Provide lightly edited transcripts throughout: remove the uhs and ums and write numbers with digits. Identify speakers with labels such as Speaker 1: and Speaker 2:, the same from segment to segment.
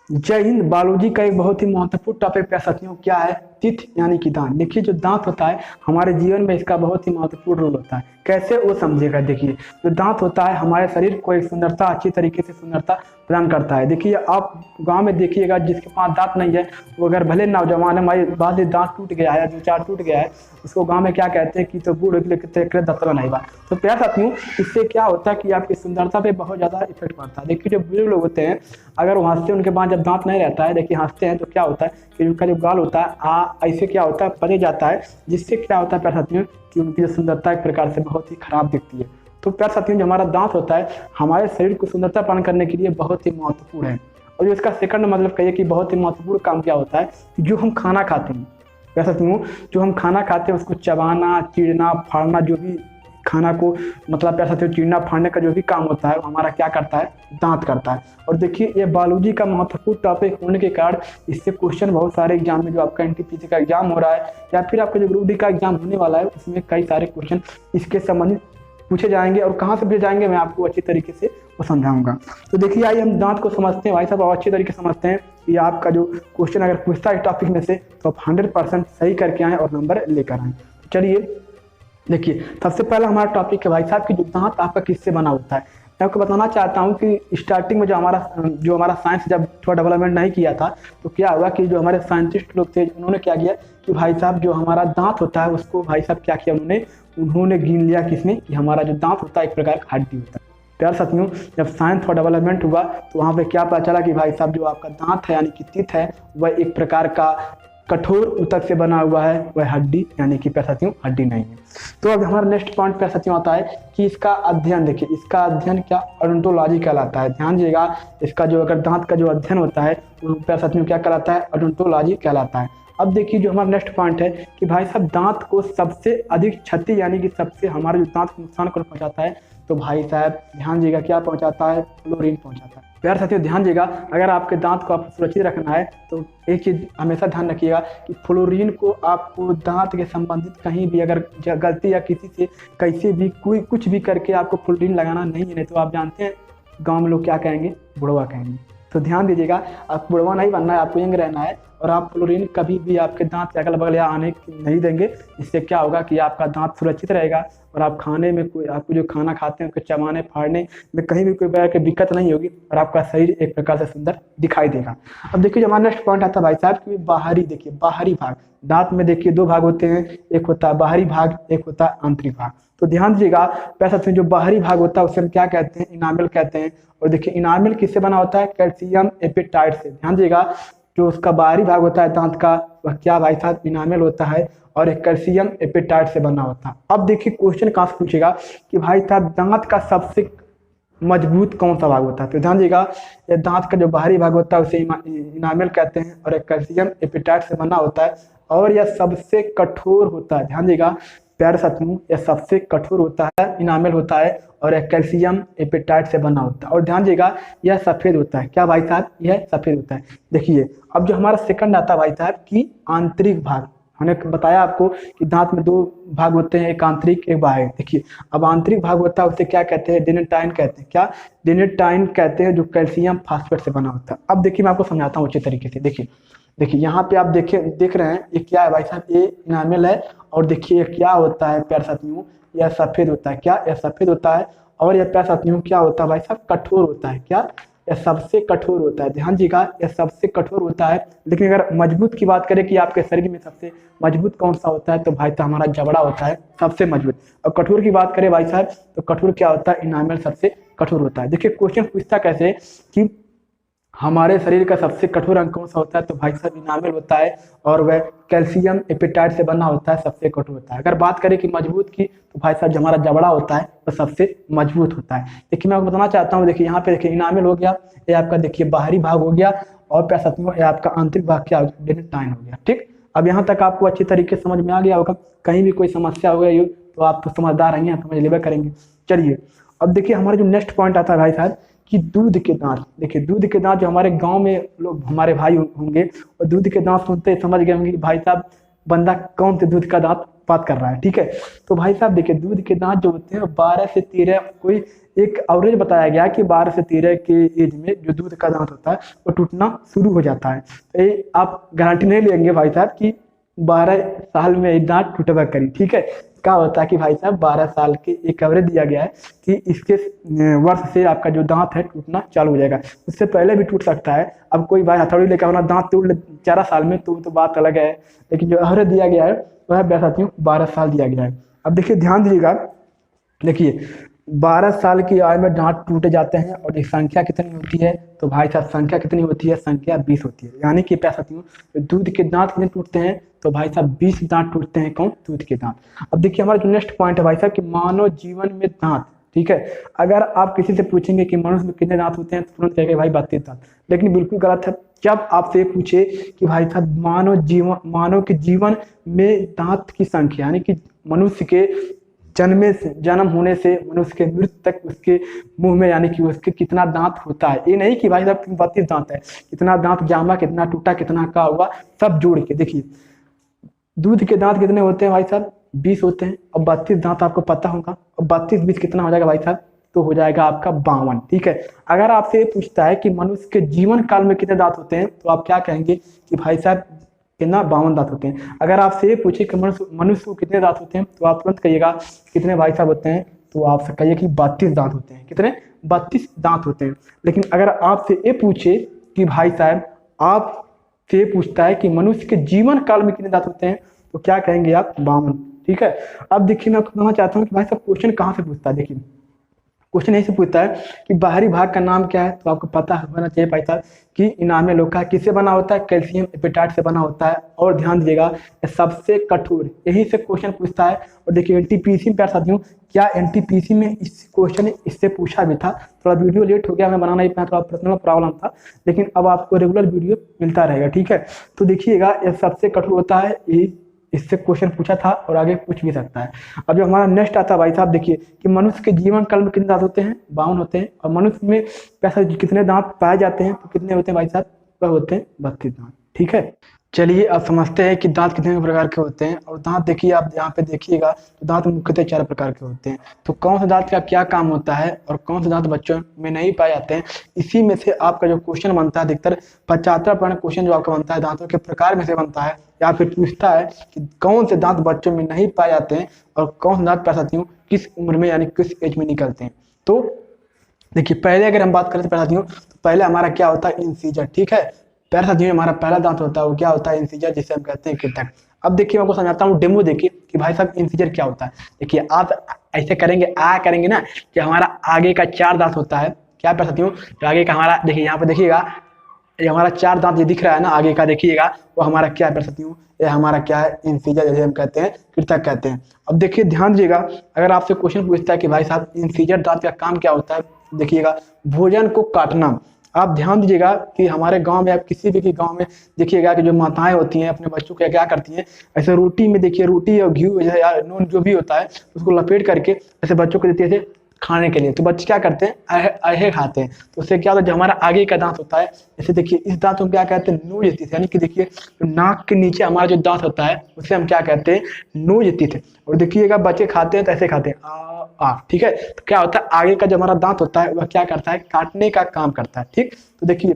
Speaker 1: जय हिंद। बायोलॉजी का एक बहुत ही महत्वपूर्ण टॉपिक पे साथियों क्या है, तीथ यानी कि दांत। देखिए जो दांत होता है हमारे जीवन में इसका बहुत ही महत्वपूर्ण रोल होता है। कैसे वो समझेगा। देखिए जो दांत होता है हमारे शरीर को एक सुंदरता, अच्छी तरीके से सुंदरता प्रदान करता है। देखिए आप गांव में देखिएगा जिसके पास दांत नहीं है वो अगर भले नौजवान है, हमारे बाद दांत टूट गया है या दो चार टूट गया है, उसको गांव में क्या कहते हैं कि तो बूढ़ दत्तवा नहीं बा। तो प्यार साथियों इससे क्या होता है कि आपकी सुंदरता पे बहुत ज्यादा इफेक्ट पड़ता है। देखिए जो बुजुर्ग लोग होते हैं अगर वो हंसते हैं उनके पास जब दांत नहीं रहता है, देखिए हंसते हैं तो क्या होता है कि उनका जो गाल होता है ऐसे क्या होता है परे जाता है, जिससे क्या होता है प्यार साथियों कि उनकी जो सुंदरता एक प्रकार से बहुत ही खराब दिखती है। तो प्यार साथियों जो हमारा दांत होता है हमारे शरीर को सुंदरता प्रदान करने के लिए बहुत ही महत्वपूर्ण है। और जो इसका सेकंड मतलब कहिए कि बहुत ही महत्वपूर्ण काम क्या होता है कि जो हम खाना खाते हैं प्यार साथियों, जो हम खाना खाते हैं उसको चबाना, चीरना, फाड़ना, जो भी खाना को मतलब प्यार साथियों चीरना फाड़ने का जो भी काम होता है वो हमारा क्या करता है, दांत करता है। और देखिए ये बायोलॉजी का महत्वपूर्ण टॉपिक होने के कारण इससे क्वेश्चन बहुत सारे एग्जाम में, जो आपका एनटीपीसी का एग्जाम हो रहा है या फिर आपका जो ग्रुप डी का एग्जाम होने वाला है उसमें कई सारे क्वेश्चन इसके संबंधित पूछे जाएंगे। और कहाँ से पूछे जाएंगे मैं आपको अच्छी तरीके से वो समझाऊंगा। तो देखिए आइए हम दांत को समझते हैं भाई साहब, और अच्छी तरीके से समझते हैं कि आपका जो क्वेश्चन अगर पूछता है इस टॉपिक में से तो आप 100% सही करके आएँ और नंबर लेकर आएँ। चलिए देखिए सबसे पहला हमारा टॉपिक है भाई साहब कि जो दांत आपका किससे बना होता है। मैं आपको बताना चाहता हूँ कि स्टार्टिंग में जो हमारा साइंस जब थोड़ा डेवलपमेंट नहीं किया था तो क्या हुआ कि जो हमारे साइंटिस्ट लोग थे उन्होंने क्या किया कि भाई साहब जो हमारा दांत होता है उसको भाई साहब क्या किया उन्होंने गिन लिया किसमें कि हमारा जो दांत होता है एक प्रकार का हड्डी होता है। प्यार साथियों जब साइंस थोड़ा डेवलपमेंट हुआ तो वहाँ पे क्या पता चला कि भाई साहब जो आपका दांत है यानी कि टीथ है वह एक प्रकार का कठोर ऊतक से बना हुआ है, वह हड्डी यानी कि प्यार साथियों हड्डी नहीं है। तो अब हमारा नेक्स्ट पॉइंट प्यार साथियों आता है कि इसका अध्ययन। देखिए इसका अध्ययन क्या ओडोंटोलॉजी कहलाता है। ध्यान दीजिएगा इसका जो अगर दांत का जो अध्ययन होता है वो प्यार साथियों क्या कहलाता है, ओडोंटोलॉजी कहलाता है। अब देखिए जो हमारा नेक्स्ट पॉइंट है कि भाई साहब दांत को सबसे अधिक क्षति यानी कि सबसे हमारे जो दांत को नुकसान को पहुंचाता है तो भाई साहब ध्यान दीजिएगा क्या पहुंचाता है, फ्लोरीन पहुंचाता है। प्यार साथियों ध्यान दीजिएगा अगर आपके दांत को आप सुरक्षित रखना है तो एक चीज हमेशा ध्यान रखिएगा कि फ्लोरीन को आपको दांत के संबंधित कहीं भी अगर गलती या किसी से कैसे भी कोई कुछ भी करके आपको फ्लोरीन लगाना नहीं है, नहीं तो आप जानते हैं गांव में लोग क्या कहेंगे, बुढ़वा कहेंगे। तो ध्यान दीजिएगा आप बुढ़वा नहीं बनना है, आपको यंग रहना है और आप फ्लोरीन कभी भी आपके दांत के अगल बगल या आने नहीं देंगे। इससे क्या होगा कि आपका दांत सुरक्षित रहेगा और आप खाने में कोई आपको जो खाना खाते हैं उसको चबाने फाड़ने में कहीं भी कोई प्रकार की दिक्कत नहीं होगी और आपका शरीर एक प्रकार से सुंदर दिखाई देगा। अब देखिए जो हमारा नेक्स्ट पॉइंट आता है भाई साहब कि बाहरी, देखिए बाहरी भाग दांत में देखिए दो भाग होते हैं, एक होता है बाहरी भाग, एक होता है आंतरिक भाग। तो ध्यान दीजिएगा पैसा जो बाहरी भाग होता है उसे हम क्या कहते हैं, इनामेल कहते हैं। और देखिए इनामेल किससे बना होता है, कैल्शियम एपेटाइट से। ध्यान दीजिएगा जो उसका बाहरी भाग होता है दांत का वह क्या भाई साहब, इनामेल होता है और एक कैल्शियम एपेटाइट से बना होता है। अब देखिए क्वेश्चन कहाँ से पूछेगा कि भाई साहब दांत का सबसे मजबूत कौन सा भाग होता है। तो ध्यान दीजिएगा ये दांत का जो बाहरी भाग होता है उसे इनामेल कहते हैं और एक कैल्शियम एपेटाइट से बना होता है और यह सबसे कठोर होता है। ध्यान दीजिएगा प्यारे साथियों यह सबसे कठोर होता है, इनामेल होता है और एक कैल्शियम एपेटाइट से बना होता है। और ध्यान दीजिएगा यह सफेद होता है। क्या भाई साहब, यह सफेद होता है। देखिए अब जो हमारा सेकंड आता है भाई साहब कि आंतरिक भाग। हमने बताया आपको कि दांत में दो भाग होते हैं, एक आंतरिक एक बाहरी। देखिए अब आंतरिक भाग होता है उसे क्या कहते हैं, डेनेटाइन कहते हैं। क्या, डेनेटाइन कहते हैं, जो कैल्शियम फास्फेट से बना होता है। अब देखिए मैं आपको समझाता हूँ अच्छे तरीके से। देखिए यहाँ पे आप देख रहे हैं ये क्या है भाई साहब, ये इनामेल है और देखिए ये क्या होता है प्यारे साथियों, यह सफेद होता है। क्या, यह सफेद होता है और यह प्यारे साथियों क्या होता है भाई साहब, कठोर होता है। क्या, यह सबसे कठोर होता है। ध्यान दीजिएगा यह सबसे कठोर होता है। लेकिन अगर मजबूत की बात करें कि आपके शरीर में सबसे मजबूत कौन सा होता है तो भाई साहब हमारा जबड़ा होता है सबसे मजबूत। और कठोर की बात करें भाई साहब तो कठोर क्या होता है, इनामेल सबसे कठोर होता है। देखिए क्वेश्चन पूछता कैसे कि हमारे शरीर का सबसे कठोर अंग कौन सा होता है तो भाई साहब इनामेल होता है और वह कैल्शियम एपेटाइट से बना होता है, सबसे कठोर होता है। अगर बात करें कि मजबूत की तो भाई साहब जो हमारा जबड़ा होता है वह सबसे मजबूत होता है। देखिए मैं आपको बताना चाहता हूँ, देखिए यहाँ पे देखिए इनामेल हो गया, ये आपका देखिए बाहरी भाग हो गया और प्यार साथियों ये आपका आंतरिक भाग क्या हो गया, डेनेटाइन हो गया। ठीक, अब यहाँ तक आपको अच्छी तरीके से समझ में आ गया होगा। कहीं भी कोई समस्या हो गई तो आप तो समझदार हैं, समझ लेवे करेंगे। चलिए अब देखिए हमारा जो नेक्स्ट पॉइंट आता है भाई साहब कि दूध के दांत। देखिए दूध के दांत जो हमारे गांव में लोग हमारे भाई होंगे और दूध के दांत सुनते समझ गए होंगे कि भाई साहब बंदा कौन से दूध का दांत बात कर रहा है, ठीक है। तो भाई साहब देखिए, दूध के दांत जो होते हैं 12 से 13, कोई एक एवरेज बताया गया कि 12 से 13 के एज में जो दूध का दांत होता है वो टूटना शुरू हो जाता है। तो ये आप गारंटी नहीं लेंगे भाई साहब कि 12 साल में एक दांत टूटेगा करी, ठीक है। क्या होता है कि भाई साहब 12 साल के एक एवरेज दिया गया है कि इसके वर्ष से आपका जो दांत है टूटना चालू हो जाएगा। उससे पहले भी टूट सकता है। अब कोई भाई हथौड़ी लेकर अपना दांत तोड़ ले 4 साल में, तो बात अलग है, लेकिन जो एवरेज दिया गया है वह साथियों 12 साल दिया गया है। अब देखिए ध्यान दीजिएगा, देखिए 12 साल की आयु में दांत टूटे जाते हैं और एक संख्या कितनी होती है, तो भाई साहब संख्या कितनी होती है, संख्या 20 होती है। यानी कि क्या साथियों, दूध के दांत कितने टूटते हैं, तो भाई साहब 20 दांत टूटते हैं। कौन? दूध के दांत। अब देखिए हमारा जो नेक्स्ट पॉइंट है भाई साहब कि मानव जीवन में दांत, ठीक है। अगर आप किसी से पूछेंगे कि मनुष्य में कितने दांत होते हैं तो तुरंत कहेंगे भाई 32 दांत, लेकिन बिल्कुल गलत है। जब आपसे पूछे कि भाई साहब मानव के जीवन में दांत की संख्या, यानी कि मनुष्य के जन्म होने से मनुष्य के मृत्यु तक उसके मुंह में, यानी कि उसके कितना दांत होता है, ये नहीं कि भाई साहब 32 दांत है, कितना दांत जामा, कितना टूटा, कितना का हुआ, सब जोड़ के देखिए दूध के दांत कितने होते हैं भाई साहब, 20 होते हैं। अब 32 दांत आपको पता होगा, अब 32-20 कितना हो जाएगा भाई साहब, तो हो जाएगा आपका 52, ठीक है। अगर आपसे ये पूछता है कि मनुष्य के जीवन काल में कितने दांत होते हैं, तो आप क्या कहेंगे कि भाई साहब कितना 52 दांत होते हैं। अगर आपसे ये पूछे कि मनुष्य को कितने दांत होते हैं, तो आप तुरंत कहिएगा कितने भाई साहब होते हैं, तो आप कहिए कि 32 दांत होते हैं। कितने? 32 दांत होते हैं। लेकिन अगर आपसे ये पूछे कि भाई साहब आपसे पूछता है कि मनुष्य के जीवन काल में कितने दांत होते हैं, तो क्या कहेंगे आप? 52, ठीक है। अब देखिए मैं आपको कहना चाहता हूँ कि भाई साहब क्वेश्चन कहाँ से पूछता है। देखिए क्वेश्चन यही से पूछता है कि बाहरी भाग का नाम क्या है, तो आपको पता होना चाहिए भाई साहब कि इनामे लोका किससे बना होता है, कैल्शियम एपेटाइट से बना होता है। और ध्यान दीजिएगा सबसे कठोर, यही से क्वेश्चन पूछता है। और देखिए एनटीपीसी में प्यार साथियों, क्या एनटीपीसी में इस क्वेश्चन इससे पूछा भी था, थोड़ा वीडियो लेट हो गया, मैं बना नहीं पाया, थोड़ा पर्सनल प्रॉब्लम था, लेकिन अब आपको रेगुलर वीडियो मिलता रहेगा, ठीक है। तो देखिएगा ये सबसे कठोर होता है, ये इससे क्वेश्चन पूछा था और आगे पूछ भी सकता है। अब जो हमारा नेक्स्ट आता है भाई साहब, देखिए कि मनुष्य के जीवन काल में कितने दांत होते हैं, 52 होते हैं। और मनुष्य में पैसा कितने दांत पाए जाते हैं, तो कितने होते हैं भाई साहब, वह होते हैं 32 दांत, ठीक है। चलिए अब समझते हैं कि दांत कितने प्रकार के होते हैं। और दांत देखिए आप यहाँ पे देखिएगा, तो दांत मुख्यतः 4 प्रकार के होते हैं। तो कौन से दांत का क्या काम होता है और कौन से दांत बच्चों में नहीं पाए जाते हैं, इसी में से आपका जो क्वेश्चन बनता है, अधिकतर 75% क्वेश्चन जो आपका बनता है दांतों के प्रकार में से बनता है, या फिर पूछता है कि कौन से दांत बच्चों में नहीं पाए जाते हैं और कौन से दांत साथियों किस उम्र में, यानी किस एज में निकलते हैं। तो देखिए पहले अगर हम बात करें तो साथियों, तो पहले हमारा क्या होता है, इंसीजर, ठीक है। पैर साथियों हमारा पहला दांत होता है वो क्या होता है, इंसीजर, जिसे हम कहते हैं कृतक। अब देखिए मैं आपको समझाता हूँ, डेमो देखिए कि भाई साहब इंसीजर क्या होता है। देखिए आप ऐसे करेंगे करेंगे ना कि हमारा आगे का 4 दांत होता है, क्या पैर साथियों, तो आगे का हमारा देखिए यहाँ पे देखिएगा, ये हमारा 4 दांत ये दिख रहा है ना आगे का, देखिएगा वो हमारा क्या है पैर साथियों, ये हमारा क्या है, इंसीजर, जैसे हम कहते हैं कृतक कहते हैं। अब देखिए ध्यान दीजिएगा, अगर आपसे क्वेश्चन पूछता है कि भाई साहब इंसीजर दांत का काम क्या होता है, देखिएगा भोजन को काटना। आप ध्यान दीजिएगा कि हमारे गांव में, आप किसी भी गांव में देखिएगा कि जो माताएं होती हैं अपने बच्चों को क्या करती हैं, ऐसे रोटी में देखिए, रोटी और घी या नून जो भी होता है उसको लपेट करके ऐसे बच्चों को देती है ऐसे खाने के लिए। तो बच्चे क्या करते हैं, अहे खाते हैं। तो उससे क्या होता है, जो हमारा आगे का दांत होता है, जैसे देखिए इस दांत को क्या कहते हैं, नोज टीथ, यानी कि देखिए तो नाक के नीचे हमारा जो दांत होता है उसे हम क्या कहते हैं, नोज टीथ। और देखिएगा बच्चे खाते हैं तो ऐसे खाते हैं, ठीक है। तो क्या होता है, आगे का जो हमारा दांत होता है वह क्या करता है, काटने का काम करता है, ठीक। तो देखिए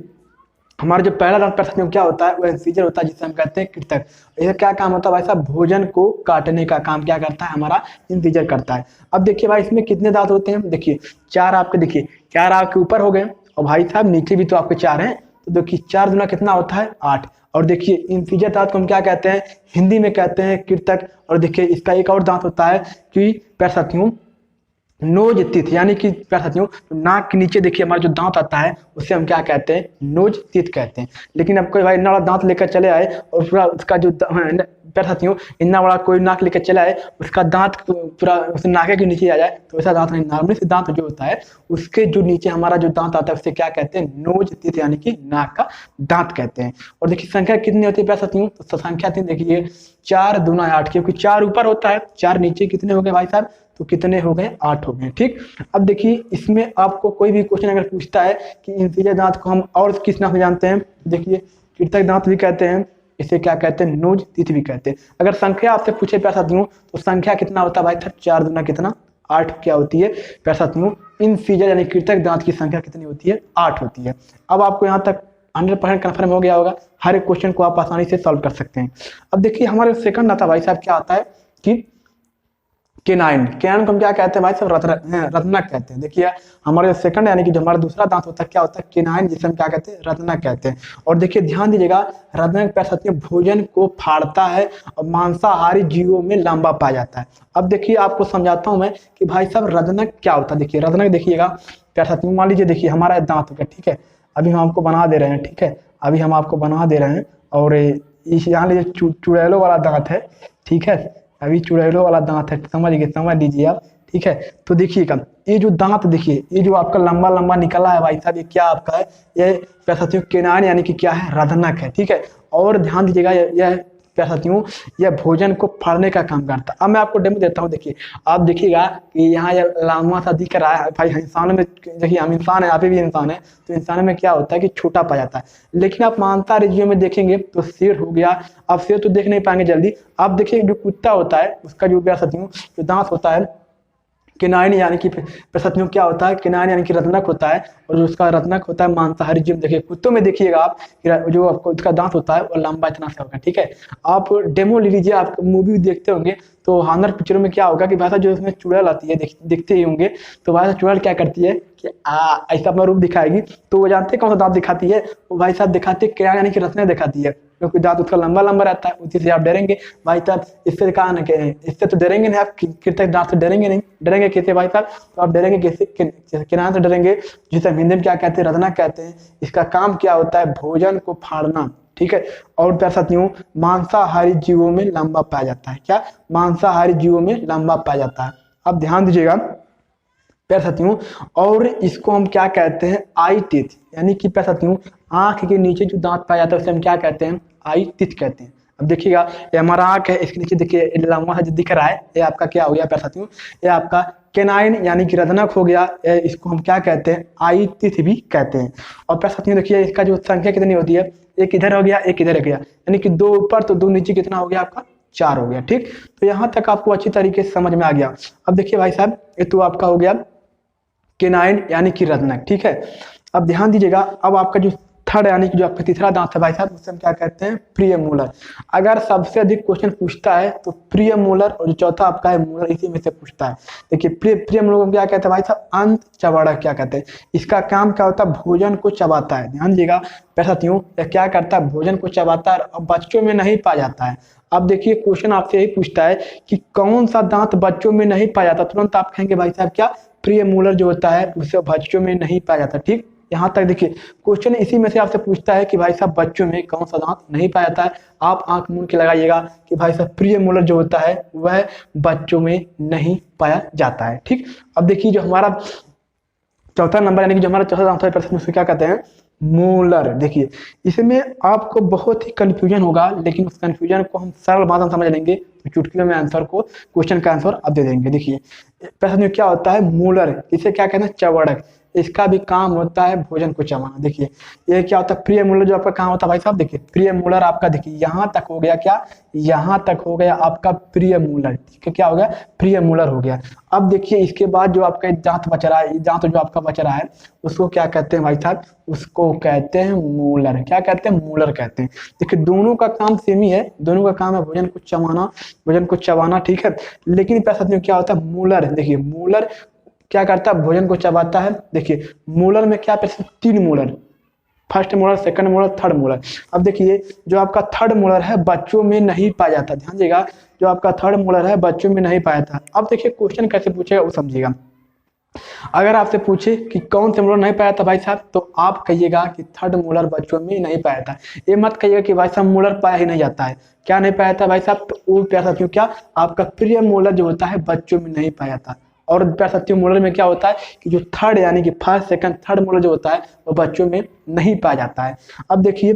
Speaker 1: हमारा जो पहला दांत पैर क्या होता है, वह इंसीजर होता है, जिसे हम कहते हैं कृतक। इसका क्या काम होता है भाई साहब, भोजन को काटने का काम क्या करता है, हमारा इंसीजर करता है। अब देखिए भाई इसमें कितने दांत होते हैं, देखिए 4 आपके, देखिए 4 आपके ऊपर हो गए और भाई साहब नीचे भी तो आपके 4 हैं। तो देखिए 4 गुना कितना होता है, 8। और देखिए इंसीजर दांत को हम क्या कहते हैं, हिंदी में कहते हैं कृतक। और देखिए इसका एक और दांत होता है कि पैर साथियों नोज टीथ, यानी कि क्या साथियों, नाक के नीचे देखिए हमारा जो दांत आता है उसे हम क्या कहते हैं, नोज टीथ कहते हैं। लेकिन अब कोई भाई इतना बड़ा दांत लेकर चले आए और पूरा उसका जो पैर साथियों इतना बड़ा कोई नाक लेकर चला आए, उसका दांत पूरा उस नाके के नीचे आ जाए, तो ऐसा दांत नहीं। नॉर्मली से दांत जो होता है उसके जो नीचे हमारा जो दांत आता है उसे क्या कहते हैं, नोज टीथ, यानी कि नाक का दांत कहते हैं। और देखिए संख्या कितनी होती है पैर साथियों, तो संख्या थी देखिए 4 दूना 8, क्योंकि 4 ऊपर होता है, 4 नीचे, कितने हो गए भाई साहब, तो कितने हो गए, 8 हो गए, ठीक। अब देखिए इसमें आपको कोई भी क्वेश्चन अगर पूछता है कि इंसीजर दांत को हम और किस नाम से जानते हैं, देखिए कृतक दांत भी कहते हैं, इसे क्या कहते हैं, नोज टीथ भी कहते हैं। अगर संख्या आपसे पूछे प्यारे साथियों तो संख्या कितना होता है भाई साहब, 4 दूना कितना 8 क्या होती है प्यारे साथियों, इंसीजर यानी कृतक दांत की संख्या कितनी होती है, 8 होती है। अब आपको यहाँ तक 100% कन्फर्म हो गया होगा, हर एक क्वेश्चन को आप आसानी से सॉल्व कर सकते हैं। अब देखिए हमारे सेकंड आता भाई साहब क्या आता है कि केनाइन, केनाइन को हम क्या कहते हैं भाई साहब, रत्नक कहते हैं। देखिए हमारे सेकंड यानी कि जो हमारा दूसरा दांत होता है क्या होता है, केनाइन, जिसे हम क्या कहते हैं, रत्नक कहते हैं। और देखिए ध्यान दीजिएगा, रत्नक प्यारे साथियों भोजन को फाड़ता है और मांसाहारी जीवों में लंबा पाया जाता है। अब देखिए आपको समझाता हूं मैं कि भाई साहब रत्नक क्या होता है। देखिए रत्नक देखिएगा प्यारे साथियों, मान लीजिए देखिए हमारा दांत हो गया, ठीक है, अभी हम आपको बना दे रहे हैं, ठीक है, अभी हम आपको बना दे रहे हैं और इस यहाँ लीजिए चुड़ैलों वाला दांत है, ठीक है, अभी चुड़ैलों वाला दांत है, समझ लीजिए आप, ठीक है। तो देखिएगा ये जो दांत देखिए, ये जो आपका लंबा लंबा निकला है भाई साहब, ये क्या आपका है, ये प्यारे साथियों केनाइन यानी कि क्या है, रत्नक है, ठीक है। और ध्यान दीजिएगा यह प्यारे साथियों यह भोजन को फाड़ने का काम करता है। अब मैं आपको डेमो देता हूँ, देखिए आप देखिएगा कि यहाँ यह लंबा सा दिख रहा है भाई, इंसानों में देखिए हम इंसान है, आप भी इंसान है, तो इंसानों में क्या होता है कि छोटा पा जाता है। लेकिन आप मांसाहारी जीवों में देखेंगे तो शेर हो गया, आप शेर तो देख नहीं पाएंगे जल्दी। आप देखिए जो कुत्ता होता है उसका जो प्यारे साथियों जो दांत होता है केनाइन यानी कि प्यारे साथियों क्या होता है, केनाइन यानी कि रत्नक होता है, और जो उसका रत्नक होता है मांसाहारी जीव। देखिए कुत्तों में देखिएगा आप जो आपको उसका दांत होता है वो लंबा इतना सा होगा, ठीक है। आप डेमो ले लीजिए, आप मूवी देखते होंगे तो हॉरर पिक्चरों में क्या होगा कि भाई साहब जो उसमें चुड़ैल आती है, देखते ही होंगे, तो भाई साहब चुड़ैल क्या करती है कि ऐसा अपना रूप दिखाएगी, तो वो जानते हैं कौन सा दांत दिखाती है, वो भाई साहब दिखाती है केनाइन यानी कि रत्नक दिखाती है, क्योंकि दांत उसका लंबा लंबा रहता है, उसी से आप डरेंगे भाई साहब। इससे कहा ना, इससे तो डरेंगे नहीं आप, कृतक दांत से डरेंगे नहीं, डरेंगे कैसे भाई साहब, तो आप डरेंगे कैसे, केनाइन से डरेंगे, जिसे हिंदी में क्या कहते हैं, रत्नक कहते हैं। इसका काम क्या होता है, भोजन को फाड़ना, ठीक है। और प्यारे साथियों मांसाहारी जीवों में लंबा पाया जाता है, क्या, मांसाहारी जीवों में लंबा पाया जाता है। अब ध्यान दीजिएगा प्यारे साथियों, और इसको हम क्या कहते हैं, आई टीथ, यानी कि प्यारे साथियों आंख के नीचे जो दांत पाया जाता है उसे हम क्या कहते हैं, आई टीथ कहते हैं। अब देखिएगा ये हमारा आंख है, इसके नीचे देखिए लंबा सा जो दिख रहा है, ये आपका क्या हो गया प्यारे साथियों, ये आपका केनाइन यानी कि रत्नक हो गया, इसको हम क्या कहते हैं, आई टीथ भी कहते हैं। और प्यारे साथियों देखिए इसका जो संख्या कितनी होती है, एक इधर हो गया एक इधर हो गया, यानी कि 2 ऊपर तो 2 नीचे, कितना हो गया आपका, 4 हो गया, ठीक। तो यहाँ तक आपको अच्छी तरीके से समझ में आ गया। अब देखिए भाई साहब ये तो आपका हो गया केनाइन यानी कि रत्नक, ठीक है। अब ध्यान दीजिएगा, अब आपका जो थर्ड यानी कि जो आपका तीसरा दांत है भाई साहब, उसे हम क्या कहते हैं, प्रिय मोलर। अगर सबसे अधिक क्वेश्चन पूछता है तो प्रिय मोलर, और जो चौथा आपका है मोलर, इसी में से पूछता है। देखिए प्रिय मोलर को क्या कहते हैं भाई साहब, अंत चबाड़क क्या कहते हैं। इसका काम क्या होता है, भोजन को चबाता है। ध्यान दीजिएगा प्यारे साथियों यह क्या करता है, भोजन को चबाता है, और बच्चों में नहीं पाया जाता है। अब देखिए क्वेश्चन आपसे यही पूछता है कि कौन सा दांत बच्चों में नहीं पाया जाता, तुरंत आप कहेंगे भाई साहब क्या, प्रिय मोलर जो होता है उसे बच्चों में नहीं पाया जाता, ठीक। यहाँ तक देखिए क्वेश्चन इसी में से आपसे पूछता है कि भाई साहब बच्चों में कौन सा दांत नहीं पाया जाता है। आप आंख मूंद के लगाइएगा कि भाई साहब प्रिय मोलर जो होता है वह बच्चों में नहीं पाया जाता है, ठीक। अब देखिए जो हमारा चौथा नंबर यानी कि जो हमारा चौथा दांत है प्रश्न, उसको क्या कहते हैं, मोलर। देखिए इसमें आपको बहुत ही कंफ्यूजन होगा, लेकिन उस कंफ्यूजन को हम सरल भाषा में समझ लेंगे तो चुटकियों में आंसर को, क्वेश्चन का आंसर अब दे देंगे। देखिए प्रश्न में क्या होता है, मोलर, इसे क्या कहते हैं, चवड़क, इसका भी काम होता है भोजन को चबाना। देखिए ये क्या होता है, प्रिय मोलर जो आपका काम होता है भाई साहब, देखिए प्रिय मोलर आपका, देखिए यहाँ तक हो गया क्या, यहाँ तक हो गया आपका प्रिय मोलर, ठीक है, क्या हो गया, प्रिय मोलर हो गया। अब देखिए इसके बाद जो आपका दांत बच रहा है, दांत जो आपका बच रहा है उसको क्या कहते हैं भाई साहब, उसको कहते हैं मोलर। क्या कहते हैं, मोलर कहते हैं। देखिए दोनों का काम सेम ही है, दोनों का काम है भोजन को चबाना, भोजन को चबाना, ठीक है। लेकिन प्यारे साथियों क्या होता है, मोलर, देखिए मोलर क्या करता है, भोजन को चबाता है। देखिए मोलर में क्या, 3 molar, first molar, second molar, third molar. अब देखिए जो आपका थर्ड मोलर है बच्चों में नहीं पाया जाता, ध्यान दीजिएगा जो आपका थर्ड मोलर है बच्चों में नहीं पाया जाता। अब देखिए क्वेश्चन कैसे पूछेगा वो समझिएगा। अगर आपसे पूछे कि कौन से मोलर नहीं पाया था भाई साहब, तो आप कहिएगा कि थर्ड मोलर बच्चों में नहीं पाया था। ये मत कहिएगा कि भाई साहब मोलर पाया ही नहीं जाता है, क्या नहीं पाया था भाई साहब, तो वो प्यारे साथियों क्या, आपका प्रिय मोलर जो होता है बच्चों में नहीं पाया था। और प्यारे साथियों मोलर में क्या होता है कि जो थर्ड यानी कि फर्स्ट सेकंड थर्ड मोलर जो होता है वो बच्चों में नहीं पाया जाता है। अब देखिए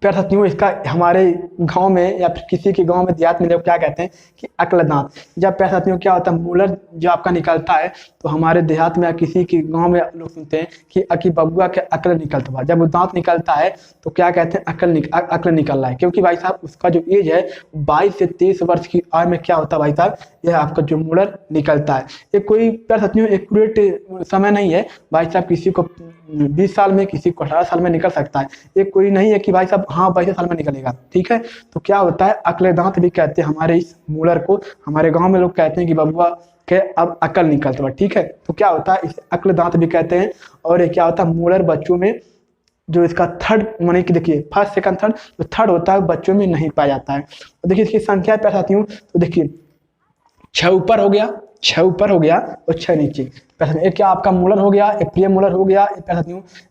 Speaker 1: प्यार साथियों इसका हमारे गांव में या फिर किसी के गांव में देहात में लोग क्या कहते हैं कि अक्ल दांत। जब प्यार साथियों क्या होता है मूलर जो आपका निकलता है तो हमारे देहात में या किसी के गांव में लोग सुनते हैं कि अकी बबुआ के अक्ल निकलता हुआ। जब वो दांत निकलता है तो क्या कहते हैं अक्ल निकल रहा है, क्योंकि भाई साहब उसका जो एज है 22 से 23 वर्ष की आयु में क्या होता है भाई साहब, यह आपका जो मूलर निकलता है। ये कोई प्यार साथियों एक्यूरेट समय नहीं है भाई साहब, किसी को 20 साल में किसी को 18 साल में निकल सकता है। ये कोई नहीं है कि भाई साहब हाँ 22 साल में निकलेगा, ठीक है। तो क्या होता है अक्ल दांत भी कहते हैं हमारे इस मूलर को। हमारे गांव में लोग कहते हैं कि बबुआ के अब अकल निकलता है, ठीक है। तो क्या होता है इसे अक्ल दांत भी कहते हैं। और ये क्या होता है मूलर बच्चों में जो इसका थर्ड माने कि देखिए फर्स्ट सेकंड थर्ड जो थर्ड होता है बच्चों में नहीं पाया जाता है। तो देखिए इसकी संख्या प्यार साथियों तो देखिए 6 ऊपर हो गया, 6 ऊपर हो गया और 6 नीचे। एक क्या आपका मूलर हो गया, एक प्रिय मूलर हो गया।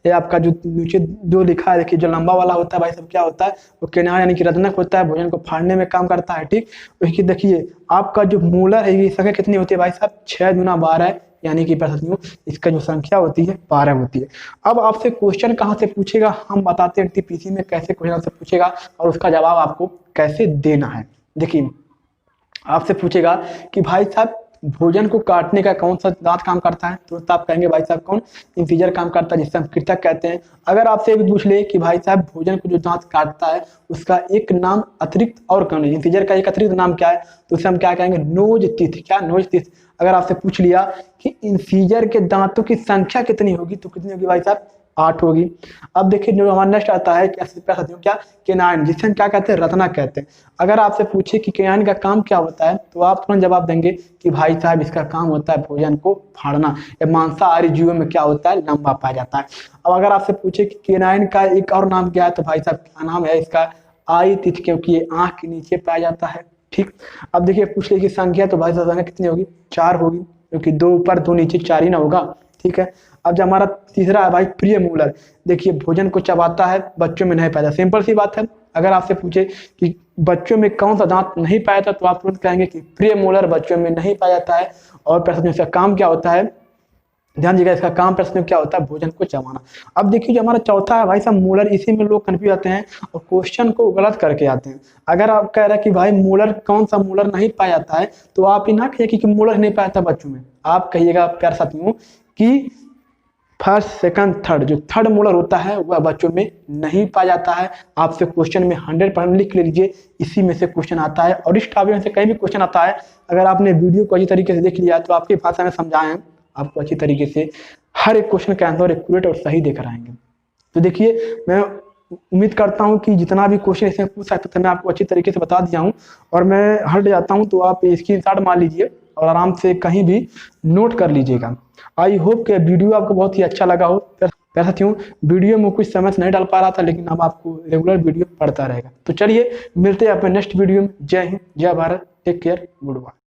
Speaker 1: ये आपका जो नीचे जो लिखा है देखिए जो लंबा वाला होता है भाई सब क्या होता है वो किनार यानी कि रत्नक होता है, भोजन को फाड़ने में काम करता है, ठीक। उसकी देखिए आपका जो मूलर है ये संख्या कितनी होती है भाई साहब 6 गुना 12 यानी कि साथियों इसका जो संख्या होती है 12 होती है। अब आपसे क्वेश्चन कहाँ से पूछेगा हम बताते हैं टीपीसी में कैसे क्वेश्चन आपसे पूछेगा और उसका जवाब आपको कैसे देना है। देखिए आपसे पूछेगा कि भाई साहब भोजन को काटने का कौन सा दांत काम करता है, तो आप कहेंगे भाई साहब कौन, इंटीजर काम करता है जिससे हम कृतक कहते हैं। अगर आपसे भी पूछ ले कि भाई साहब भोजन को जो दांत काटता है उसका एक नाम अतिरिक्त और कौन है, इंटीजर का एक अतिरिक्त नाम क्या है, तो उसे हम क्या कहेंगे नोज टीथ। क्या नोज टीथ। अगर आपसे पूछ लिया कि इंटीजर के दांतों की संख्या कितनी होगी तो कितनी होगी भाई साहब 8 होगी। अब देखिए जो हमारा नेक्स्ट आता है क्या साथियों क्या केनाइन, जिसे हम क्या कहते हैं रत्ना कहते हैं। अगर आपसे पूछे कि केनाइन का काम क्या होता है तो आप तुरंत जवाब देंगे कि भाई साहब इसका काम होता है भोजन को फाड़ना। या मांसाहारी जीवों में क्या होता है लंबा पाया जाता है। अब अगर आपसे पूछे कि केनाइन का एक और नाम क्या है तो भाई साहब क्या नाम है इसका आई तिथ, क्योंकि ये आंख के नीचे पाया जाता है, ठीक। अब देखिए पूछ ले की संख्या तो भाई साहब कितनी होगी 4 होगी, क्योंकि 2 ऊपर 2 नीचे 4 ही ना होगा, ठीक है। अब जो हमारा तीसरा है भाई प्रिय मूलर, देखिए भोजन को चबाता है बच्चों में नहीं पाया, सिंपल सी बात है। अगर आपसे पूछे कि बच्चों में कौन सा दांत नहीं पाया जाता तो आप तुरंत कहेंगे कि प्रिय मूलर बच्चों में नहीं पाया जाता है। और प्रश्न इसका काम क्या होता है, ध्यान दीजिएगा इसका काम प्रश्न क्या होता है भोजन को चबाना। अब देखिए जो हमारा चौथा है भाई साहब मूलर, इसी में लोग कंफ्यूज आते हैं और क्वेश्चन को गलत करके आते हैं। अगर आप कह रहे हैं कि भाई मूलर कौन सा मूलर नहीं पाया जाता है तो आप ये ना कहिए कि मूलर नहीं पाया जाता बच्चों में, आप कहिएगा प्यार साथियों कि फर्स्ट सेकंड थर्ड जो थर्ड मूलर होता है वह बच्चों में नहीं पाया जाता है। आपसे क्वेश्चन में 100% लिख लीजिए, इसी में से क्वेश्चन आता है। और इस टॉपिक में से कहीं भी क्वेश्चन आता है अगर आपने वीडियो को अच्छी तरीके से देख लिया तो आपकी भाषा में समझाएं आपको अच्छी तरीके से हर एक क्वेश्चन का आंसर एक्यूरेट और सही देकर आएंगे। तो देखिए मैं उम्मीद करता हूं कि जितना भी क्वेश्चन इसमें पूछ सकते थे मैं आपको अच्छी तरीके से बता दिया हूं। और मैं हट जाता हूं तो आप स्क्रीनशॉट मार लीजिए और आराम से कहीं भी नोट कर लीजिएगा। आई होप कि वीडियो आपको बहुत ही अच्छा लगा हो। प्यारे साथियों वीडियो में कुछ समझ नहीं डाल पा रहा था लेकिन अब आपको रेगुलर वीडियो पढ़ता रहेगा। तो चलिए मिलते हैं अपने नेक्स्ट वीडियो में। जय हिंद, जय Bharat, take care, good bye.